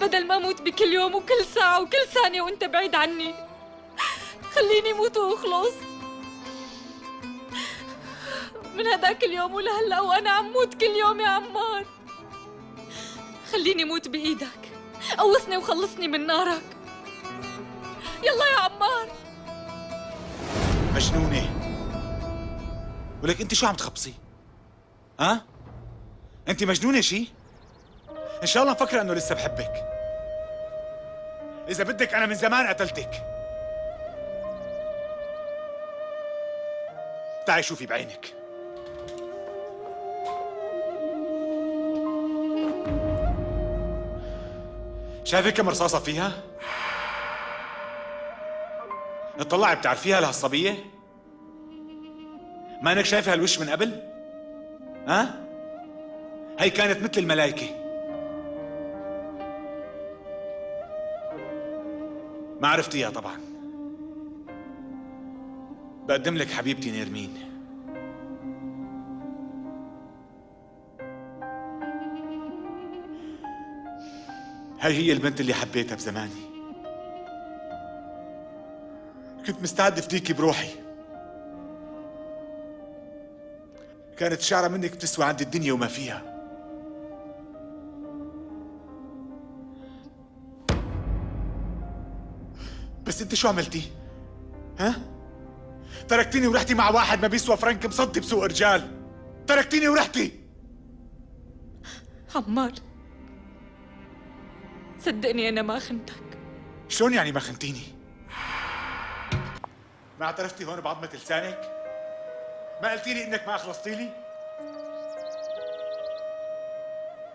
بدل ما أموت بكل يوم وكل ساعة وكل ثانية وأنت بعيد عني، خليني موت وأخلص. من هداك اليوم ولهلا وأنا عم موت كل يوم يا عمار. خليني موت بإيدك، قوصني وخلصني من نارك. يلا يا عمار. مجنونة، ولك انت شو عم تخبصي؟ ها؟ انت مجنونة شي؟ ان شاء الله مفكرة انه لسه بحبك. اذا بدك انا من زمان قتلتك. تعي شوفي بعينك. شايفة كم رصاصة فيها؟ اطلعي بتعرفيها لهالصبية؟ ما انك شايفة هالوش من قبل؟ ها؟ هي كانت مثل الملايكة. ما عرفتيها طبعا. بقدم لك حبيبتي نيرمين. هي البنت اللي حبيتها بزماني. كنت مستعد افديكي بروحي. كانت شعرة منك بتسوى عند الدنيا وما فيها. بس انت شو عملتي؟ ها؟ تركتيني ورحتي مع واحد ما بيسوى فرنك مصدي بسوق رجال. تركتيني ورحتي. عمار، صدقني أنا ما خنتك. شلون يعني ما خنتيني؟ ما اعترفتي هون بعظمة لسانك؟ ما قلتي لي انك ما اخلصتي لي؟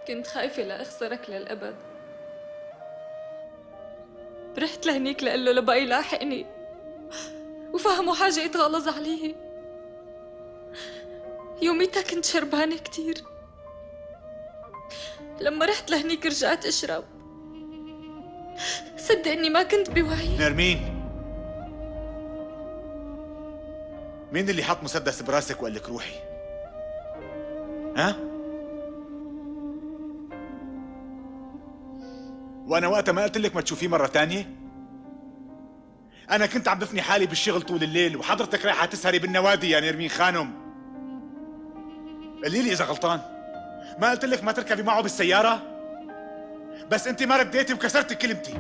كنت خايفة لأخسرك للأبد. رحت لهنيك لقله لبقى يلاحقني وفهموا حاجة يتغلظ عليه. يوميتها كنت شربانة كتير. لما رحت لهنيك رجعت أشرب. صدقني ما كنت بوعي. نرمين، مين اللي حط مسدس براسك وقال لك روحي؟ ها؟ وانا وقتها ما قلت لك ما تشوفيه مرة تانية؟ انا كنت عم بفني حالي بالشغل طول الليل وحضرتك رايحة تسهري بالنوادي يا نرمين خانم. قولي لي اذا غلطان. ما قلت لك ما تركبي معه بالسيارة؟ بس انت ما رديتي وكسرتي كلمتي.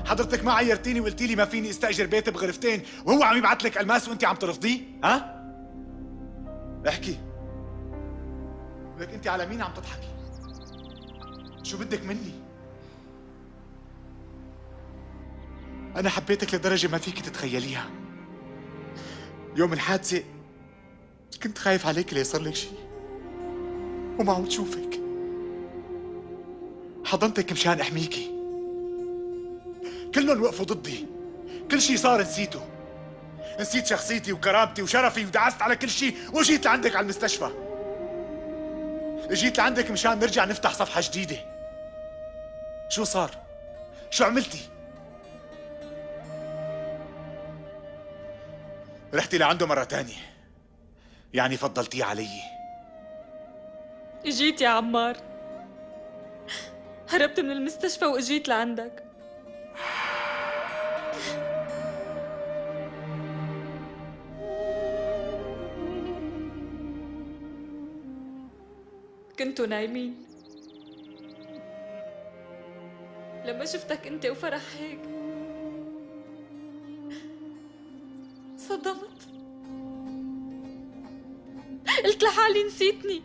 حضرتك ما عيرتيني وقلتي لي ما فيني استاجر بيت بغرفتين وهو عم يبعث لك الماس وانت عم ترفضيه؟ ها؟ احكي. لك انت على مين عم تضحكي؟ شو بدك مني؟ انا حبيتك لدرجة ما فيك تتخيليها. يوم الحادثة كنت خايف عليك ليصير لك شيء وما عم تشوفك. حضنتك مشان احميكي. كلهم وقفوا ضدي. كل شيء صار نسيته. نسيت شخصيتي وكرامتي وشرفي ودعست على كل شيء وجيت لعندك على المستشفى. جيت لعندك مشان نرجع نفتح صفحة جديدة. شو صار؟ شو عملتي؟ رحتي لعنده مرة تانية، يعني فضلتيه علي. جيت يا عمار، هربت من المستشفى واجيت لعندك. كنتوا نايمين. لما شفتك انت وفرح هيك صدمت. قلت لحالي نسيتني.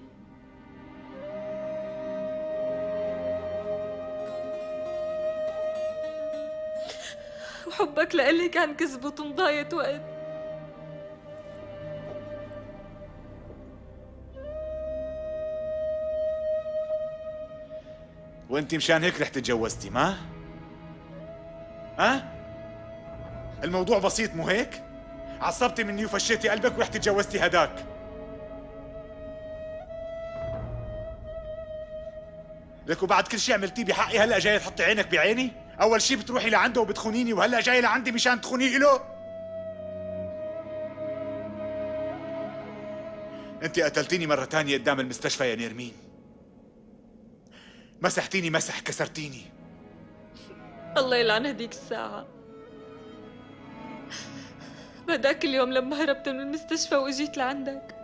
وحبك لإلي كان كذبة ومضاية وقت. وانت مشان هيك رحت تجوزتي ما؟ ها؟ الموضوع بسيط مو هيك؟ عصبتي مني وفشيتي قلبك ورحتي تجوزتي هداك. لك وبعد كل شيء عملتيه بحقي هلا جاي تحطي عينك بعيني؟ اول شيء بتروحي لعنده وبتخونيني وهلا جاي لعندي مشان تخوني له؟ انت قتلتيني مرة تانية قدام المستشفى يا نيرمين. مسحتيني مسح، كسرتيني. الله يلعن هديك الساعة. بهداك اليوم لما هربت من المستشفى وجيت لعندك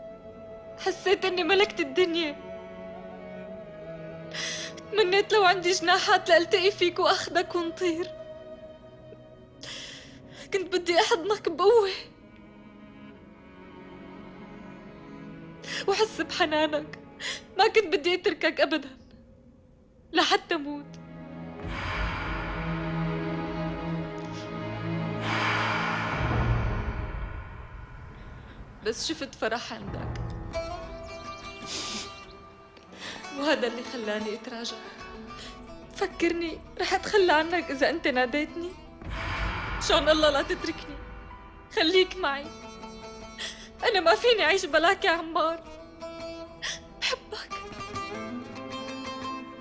حسيت اني ملكت الدنيا. تمنيت لو عندي جناحات لألتقي فيك واخدك ونطير. كنت بدي احضنك بقوة وحس بحنانك. ما كنت بدي اتركك ابدا لحتى موت. بس شفت فرح عندك وهذا اللي خلاني اتراجع. فكرني رح اتخلى عنك اذا انت ناديتني. مشان الله لا تتركني، خليك معي. انا ما فيني اعيش بلاك يا عمار.